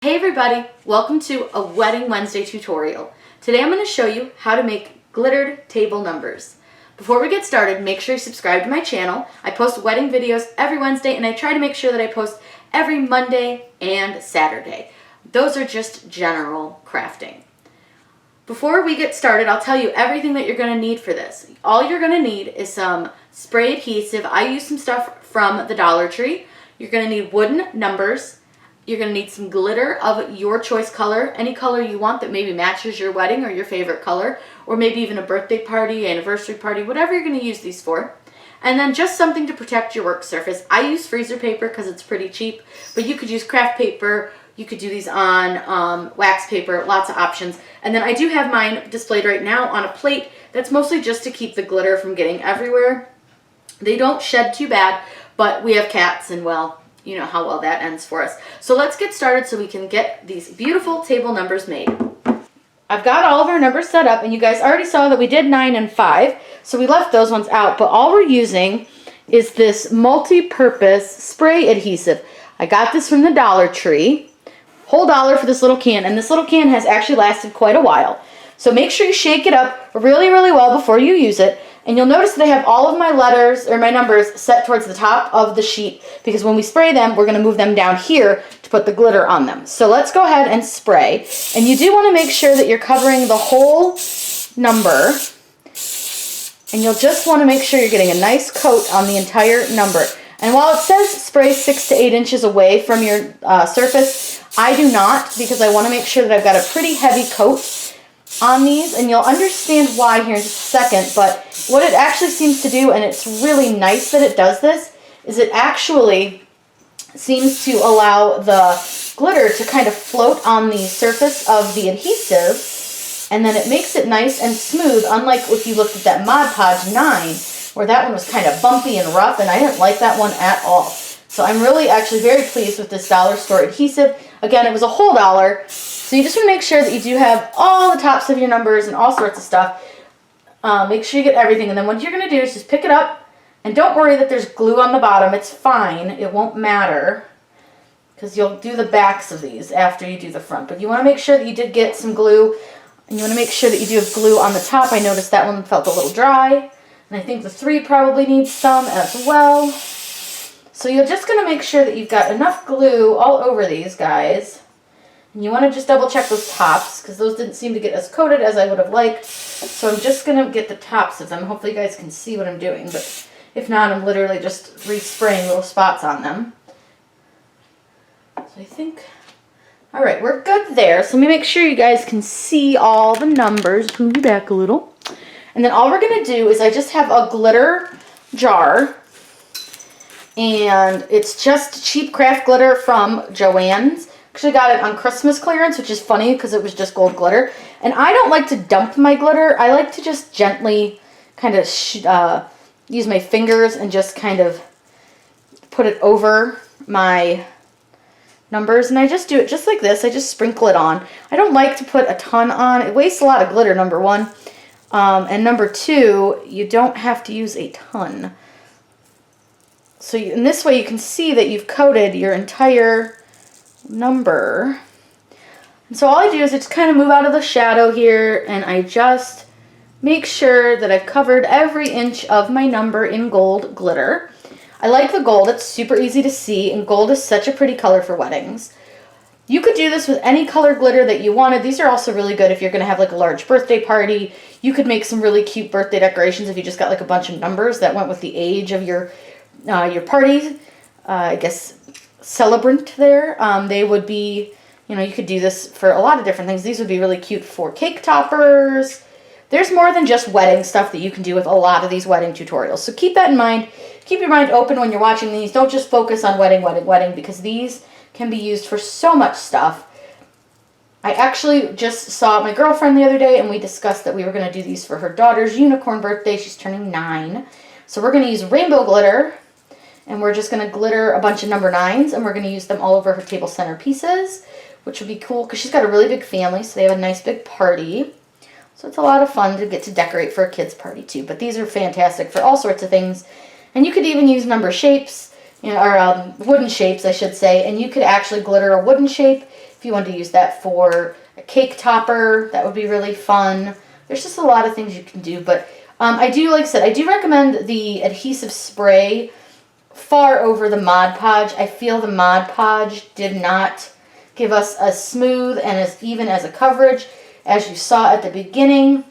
Hey everybody, welcome to a Wedding Wednesday tutorial. Today I'm going to show you how to make glittered table numbers. Before we get started, make sure you subscribe to my channel. I post wedding videos every Wednesday and I try to make sure that I post every Monday and Saturday. Those are just general crafting. Before we get started, I'll tell you everything that you're going to need for this. All you're going to need is some spray adhesive. I use some stuff from the Dollar Tree. You're going to need wooden numbers. You're going to need some glitter of your choice color, any color you want that maybe matches your wedding or your favorite color, or maybe even a birthday party, anniversary party, whatever you're going to use these for. And then just something to protect your work surface. I use freezer paper because it's pretty cheap, but you could use craft paper. You could do these on wax paper, lots of options. And then I do have mine displayed right now on a plate. That's mostly just to keep the glitter from getting everywhere. They don't shed too bad, but we have cats and, well, you know how well that ends for us. So let's get started so we can get these beautiful table numbers made. I've got all of our numbers set up, and you guys already saw that we did 9 and 5, so we left those ones out, but all we're using is this multi-purpose spray adhesive. I got this from the Dollar Tree. Whole $1 for this little can, and this little can has actually lasted quite a while. So make sure you shake it up really, really well before you use it. And you'll notice that I have all of my letters or my numbers set towards the top of the sheet because when we spray them, we're going to move them down here to put the glitter on them. So let's go ahead and spray. And you do want to make sure that you're covering the whole number. And you'll just want to make sure you're getting a nice coat on the entire number. And while it says spray 6 to 8 inches away from your surface, I do not because I want to make sure that I've got a pretty heavy coat on these, and you'll understand why here in just a second. But what it actually seems to do, and it's really nice that it does this, is it actually seems to allow the glitter to kind of float on the surface of the adhesive, and then it makes it nice and smooth, unlike if you looked at that Mod Podge 9, where that one was kind of bumpy and rough, and I didn't like that one at all. So I'm really actually very pleased with this dollar store adhesive. Again, it was a whole $1. So you just want to make sure that you do have all the tops of your numbers and all sorts of stuff. Make sure you get everything. And then what you're going to do is just pick it up. And don't worry that there's glue on the bottom. It's fine. It won't matter. Because you'll do the backs of these after you do the front. But you want to make sure that you did get some glue. And you want to make sure that you do have glue on the top. I noticed that one felt a little dry. And I think the 3 probably needs some as well. So you're just going to make sure that you've got enough glue all over these guys. And you want to just double check those tops because those didn't seem to get as coated as I would have liked. So I'm just going to get the tops of them. Hopefully you guys can see what I'm doing. But if not, I'm literally just respraying little spots on them. So I think, all right, we're good there. So let me make sure you guys can see all the numbers. Move you back a little. And then all we're going to do is I just have a glitter jar. And it's just cheap craft glitter from Joann's. Actually got it on Christmas clearance, which is funny because it was just gold glitter. And I don't like to dump my glitter. I like to just gently kind of use my fingers and just kind of put it over my numbers. And I just do it just like this. I just sprinkle it on. I don't like to put a ton on. It wastes a lot of glitter, number one. And number two, you don't have to use a ton. So in this way you can see that you've coated your entire number. And so all I do is just kind of move out of the shadow here and I just make sure that I've covered every inch of my number in gold glitter. I like the gold. It's super easy to see, and gold is such a pretty color for weddings. You could do this with any color glitter that you wanted. These are also really good if you're going to have like a large birthday party. You could make some really cute birthday decorations if you just got like a bunch of numbers that went with the age of your party, I guess, celebrant there. They would be, you know, you could do this for a lot of different things. These would be really cute for cake toppers. There's more than just wedding stuff that you can do with a lot of these wedding tutorials. So keep that in mind. Keep your mind open when you're watching these. Don't just focus on wedding, wedding, wedding, because these can be used for so much stuff. I actually just saw my girlfriend the other day and we discussed that we were going to do these for her daughter's unicorn birthday. She's turning 9. So we're going to use rainbow glitter. And we're just going to glitter a bunch of number 9s, and we're going to use them all over her table centerpieces, which would be cool because she's got a really big family, so they have a nice big party. So it's a lot of fun to get to decorate for a kid's party too. But these are fantastic for all sorts of things. And you could even use number shapes, you know, or wooden shapes, I should say. And you could actually glitter a wooden shape If you wanted to use that for a cake topper, that would be really fun. There's just a lot of things you can do, but I do, like I said, I do recommend the adhesive spray far over the Mod Podge. I feel the Mod Podge did not give us as smooth and as even as a coverage as you saw at the beginning,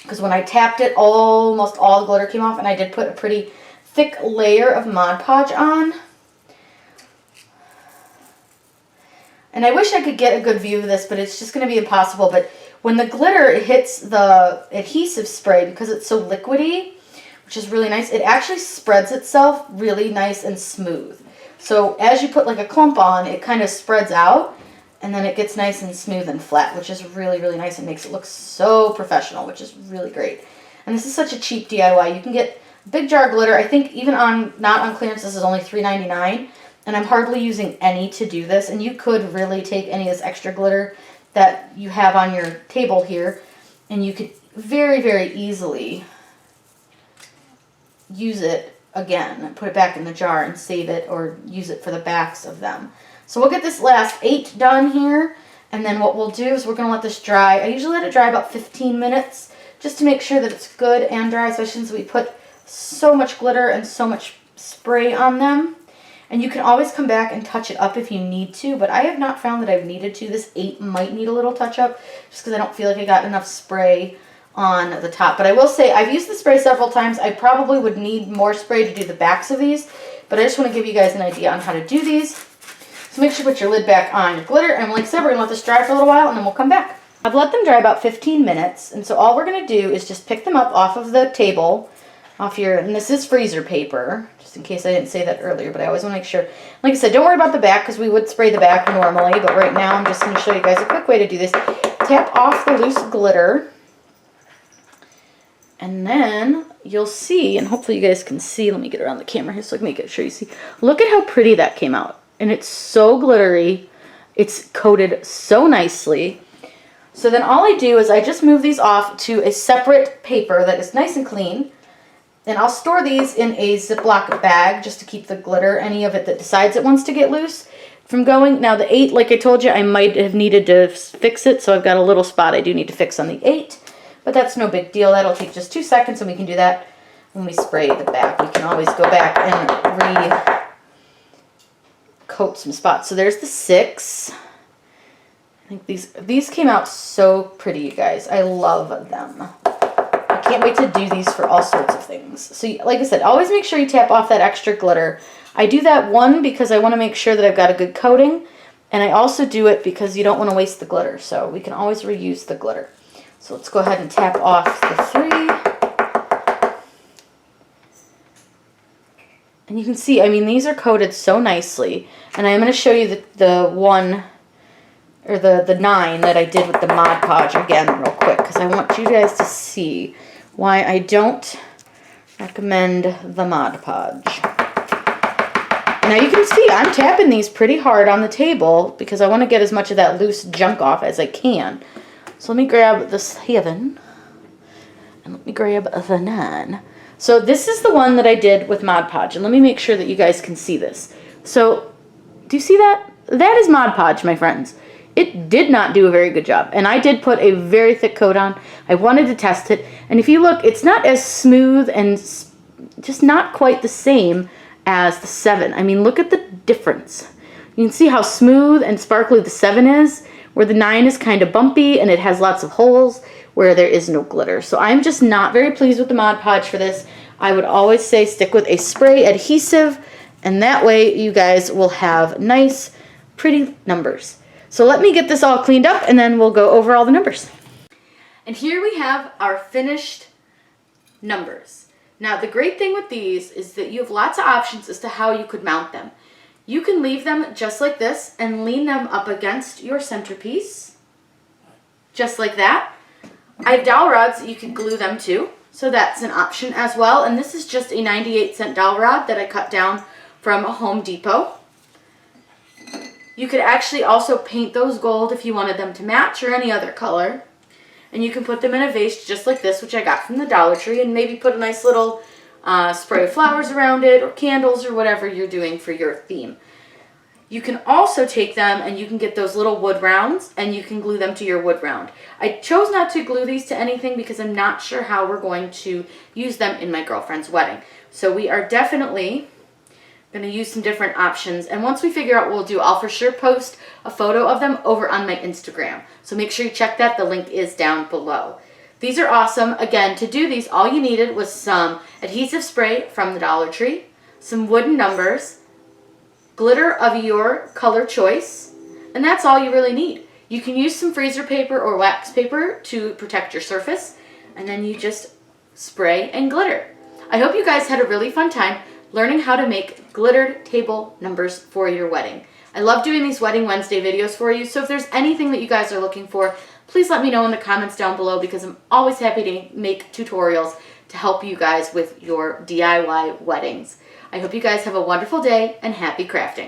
because when I tapped it, almost all the glitter came off, and I did put a pretty thick layer of Mod Podge on. And I wish I could get a good view of this, but it's just going to be impossible. But when the glitter hits the adhesive spray, because it's so liquidy, which is really nice, it actually spreads itself really nice and smooth. So as you put like a clump on, it kind of spreads out, and then it gets nice and smooth and flat, which is really, really nice and makes it look so professional, which is really great. And this is such a cheap DIY. You can get a big jar of glitter. I think even on, not on clearance, this is only $3.99. And I'm hardly using any to do this. And you could really take any of this extra glitter that you have on your table here, and you could very, very easily use it again and put it back in the jar and save it, or use it for the backs of them. So we'll get this last 8 done here, and then what we'll do is we're going to let this dry. I usually let it dry about 15 minutes just to make sure that it's good and dry, especially since we put so much glitter and so much spray on them. And you can always come back and touch it up if you need to, but I have not found that I've needed to. This 8 might need a little touch up just because I don't feel like I got enough spray on the top. But I will say I've used the spray several times. I probably would need more spray to do the backs of these, but I just want to give you guys an idea on how to do these. So make sure you put your lid back on your glitter, and like I said, we're going to let this dry for a little while, and then we'll come back. I've let them dry about 15 minutes, and so all we're going to do is just pick them up off of the table, off your, and this is freezer paper, just in case I didn't say that earlier, but I always want to make sure. Like I said, don't worry about the back, because we would spray the back normally, but right now I'm just going to show you guys a quick way to do this. Tap off the loose glitter, and then you'll see, and hopefully you guys can see, let me get around the camera here so I can make sure you see. Look at how pretty that came out. And it's so glittery. It's coated so nicely. So then all I do is I just move these off to a separate paper that is nice and clean. And I'll store these in a Ziploc bag just to keep the glitter, any of it that decides it wants to get loose, from going. Now the 8, like I told you, I might have needed to fix it. So I've got a little spot I do need to fix on the 8. But that's no big deal. That'll take just 2 seconds, and we can do that when we spray the back. We can always go back and coat some spots. So there's the 6. I think these came out so pretty, you guys. I love them. I can't wait to do these for all sorts of things. So like I said, always make sure you tap off that extra glitter. I do that, one, because I want to make sure that I've got a good coating, and I also do it because you don't want to waste the glitter. So we can always reuse the glitter. So let's go ahead and tap off the 3. And you can see, I mean, these are coated so nicely. And I'm going to show you the 1, or the 9 that I did with the Mod Podge again real quick, because I want you guys to see why I don't recommend the Mod Podge. Now you can see I'm tapping these pretty hard on the table because I want to get as much of that loose junk off as I can. So let me grab the 7, and let me grab the 9. So this is the one that I did with Mod Podge, and let me make sure that you guys can see this. So, do you see that? That is Mod Podge, my friends. It did not do a very good job, and I did put a very thick coat on. I wanted to test it, and if you look, it's not as smooth and just not quite the same as the 7. I mean, look at the difference. You can see how smooth and sparkly the 7 is, where the 9 is kind of bumpy and it has lots of holes where there is no glitter. So I'm just not very pleased with the Mod Podge for this. I would always say stick with a spray adhesive, and that way you guys will have nice, pretty numbers. So let me get this all cleaned up, and then we'll go over all the numbers. And here we have our finished numbers. Now the great thing with these is that you have lots of options as to how you could mount them. You can leave them just like this and lean them up against your centerpiece, just like that. I have dowel rods that you can glue them to, so that's an option as well. And this is just a 98-cent dowel rod that I cut down from Home Depot. You could actually also paint those gold if you wanted them to match, or any other color. And you can put them in a vase just like this, which I got from the Dollar Tree, and maybe put a nice little spray of flowers around it, or candles, or whatever you're doing for your theme. You can also take them and you can get those little wood rounds and you can glue them to your wood round. I chose not to glue these to anything because I'm not sure how we're going to use them in my girlfriend's wedding. So we are definitely going to use some different options, and once we figure out what we'll do, I'll for sure post a photo of them over on my Instagram. So make sure you check that. The link is down below. These are awesome. Again, to do these, all you needed was some adhesive spray from the Dollar Tree, some wooden numbers, glitter of your color choice, and that's all you really need. You can use some freezer paper or wax paper to protect your surface, and then you just spray and glitter. I hope you guys had a really fun time learning how to make glittered table numbers for your wedding. I love doing these Wedding Wednesday videos for you, so if there's anything that you guys are looking for, please let me know in the comments down below because I'm always happy to make tutorials to help you guys with your DIY weddings. I hope you guys have a wonderful day and happy crafting.